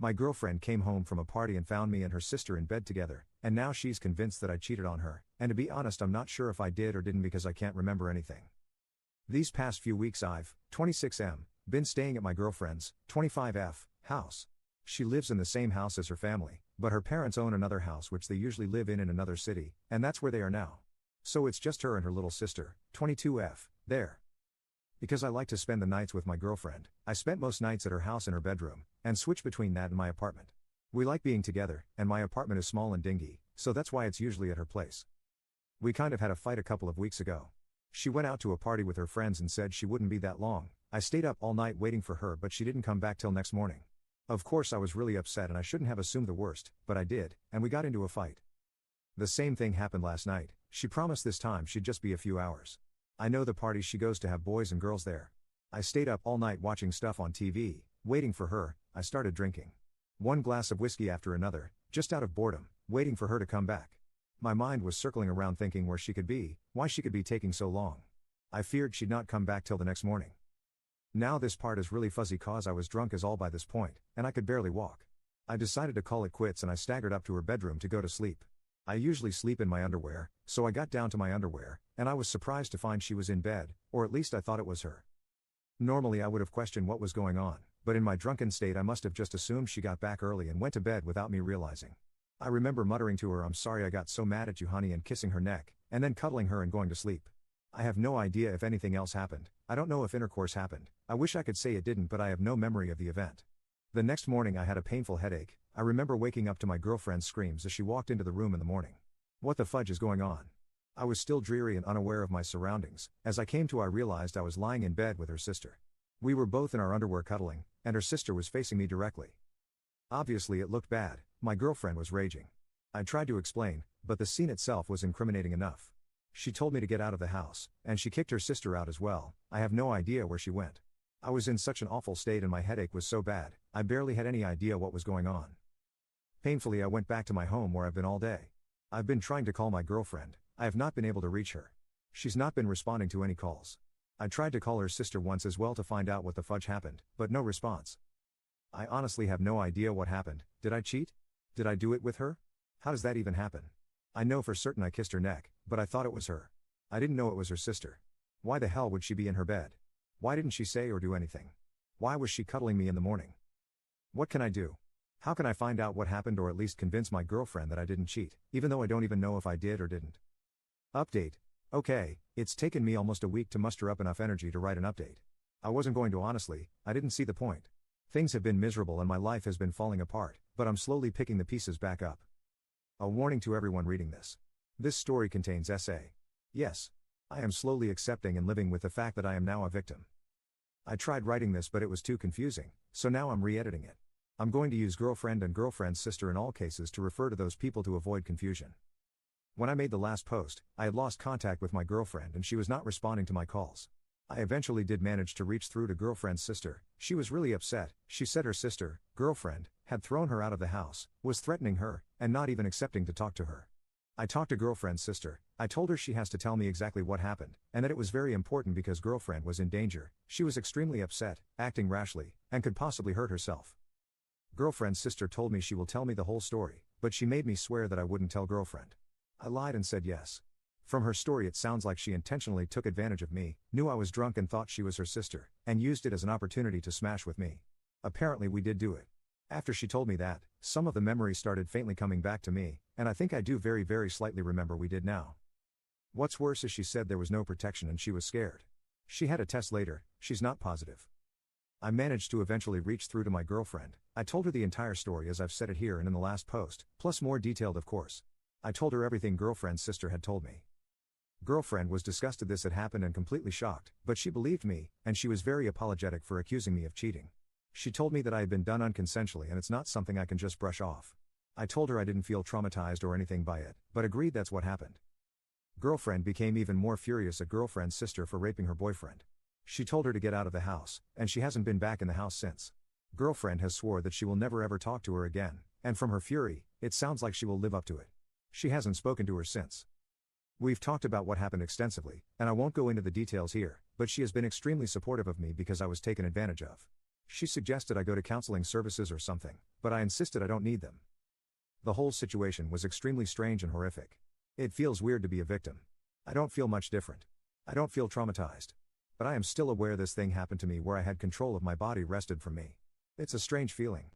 My girlfriend came home from a party and found me and her sister in bed together, and now she's convinced that I cheated on her, and to be honest I'm not sure if I did or didn't because I can't remember anything. These past few weeks I've, 26M, been staying at my girlfriend's, 25F, house. She lives in the same house as her family, but her parents own another house which they usually live in another city, and that's where they are now. So it's just her and her little sister, 22F, there. Because I like to spend the nights with my girlfriend, I spent most nights at her house in her bedroom, and switch between that and my apartment. We like being together, and my apartment is small and dingy, so that's why it's usually at her place. We kind of had a fight a couple of weeks ago. She went out to a party with her friends and said she wouldn't be that long. I stayed up all night waiting for her but she didn't come back till next morning. Of course I was really upset and I shouldn't have assumed the worst, but I did, and we got into a fight. The same thing happened last night. She promised this time she'd just be a few hours. I know the parties she goes to have boys and girls there. I stayed up all night watching stuff on TV, waiting for her. I started drinking one glass of whiskey after another, just out of boredom, waiting for her to come back. My mind was circling around thinking where she could be, why she could be taking so long. I feared she'd not come back till the next morning. Now this part is really fuzzy cause I was drunk as all by this point, and I could barely walk. I decided to call it quits and I staggered up to her bedroom to go to sleep. I usually sleep in my underwear, so I got down to my underwear, and I was surprised to find she was in bed, or at least I thought it was her. Normally I would have questioned what was going on, but in my drunken state I must have just assumed she got back early and went to bed without me realizing. I remember muttering to her, "I'm sorry I got so mad at you honey," and kissing her neck, and then cuddling her and going to sleep. I have no idea if anything else happened. I don't know if intercourse happened. I wish I could say it didn't, but I have no memory of the event. The next morning I had a painful headache. I remember waking up to my girlfriend's screams as she walked into the room in the morning. What the fudge is going on? I was still dreary and unaware of my surroundings. As I came to I realized I was lying in bed with her sister. We were both in our underwear cuddling, and her sister was facing me directly. Obviously it looked bad. My girlfriend was raging. I tried to explain, but the scene itself was incriminating enough. She told me to get out of the house, and she kicked her sister out as well. I have no idea where she went. I was in such an awful state and my headache was so bad, I barely had any idea what was going on. Painfully I went back to my home where I've been all day. I've been trying to call my girlfriend. I have not been able to reach her. She's not been responding to any calls. I tried to call her sister once as well to find out what the fudge happened, but no response. I honestly have no idea what happened. Did I cheat? Did I do it with her? How does that even happen? I know for certain I kissed her neck, but I thought it was her. I didn't know it was her sister. Why the hell would she be in her bed? Why didn't she say or do anything? Why was she cuddling me in the morning? What can I do? How can I find out what happened or at least convince my girlfriend that I didn't cheat, even though I don't even know if I did or didn't? Update. Okay, it's taken me almost a week to muster up enough energy to write an update. I wasn't going to honestly, I didn't see the point. Things have been miserable and my life has been falling apart, but I'm slowly picking the pieces back up. A warning to everyone reading this. This story contains essay. Yes. I am slowly accepting and living with the fact that I am now a victim. I tried writing this but it was too confusing, so now I'm re-editing it. I'm going to use girlfriend and girlfriend's sister in all cases to refer to those people to avoid confusion. When I made the last post, I had lost contact with my girlfriend and she was not responding to my calls. I eventually did manage to reach through to girlfriend's sister. She was really upset. She said her sister, girlfriend, had thrown her out of the house, was threatening her, and not even accepting to talk to her. I talked to girlfriend's sister. I told her she has to tell me exactly what happened, and that it was very important because girlfriend was in danger. She was extremely upset, acting rashly, and could possibly hurt herself. Girlfriend's sister told me she will tell me the whole story, but she made me swear that I wouldn't tell girlfriend. I lied and said yes. From her story it sounds like she intentionally took advantage of me, knew I was drunk and thought she was her sister, and used it as an opportunity to smash with me. Apparently we did do it. After she told me that, some of the memories started faintly coming back to me, and I think I do very slightly remember we did now. What's worse is she said there was no protection and she was scared. She had a test later, she's not positive. I managed to eventually reach through to my girlfriend. I told her the entire story as I've said it here and in the last post, plus more detailed of course. I told her everything girlfriend's sister had told me. Girlfriend was disgusted this had happened and completely shocked, but she believed me, and she was very apologetic for accusing me of cheating. She told me that I had been done unconsensually and it's not something I can just brush off. I told her I didn't feel traumatized or anything by it, but agreed that's what happened. Girlfriend became even more furious at girlfriend's sister for raping her boyfriend. She told her to get out of the house, and she hasn't been back in the house since. Girlfriend has swore that she will never ever talk to her again, and from her fury, it sounds like she will live up to it. She hasn't spoken to her since. We've talked about what happened extensively, and I won't go into the details here, but she has been extremely supportive of me because I was taken advantage of. She suggested I go to counseling services or something, but I insisted I don't need them. The whole situation was extremely strange and horrific. It feels weird to be a victim. I don't feel much different. I don't feel traumatized. But I am still aware this thing happened to me where I had control of my body wrested from me. It's a strange feeling.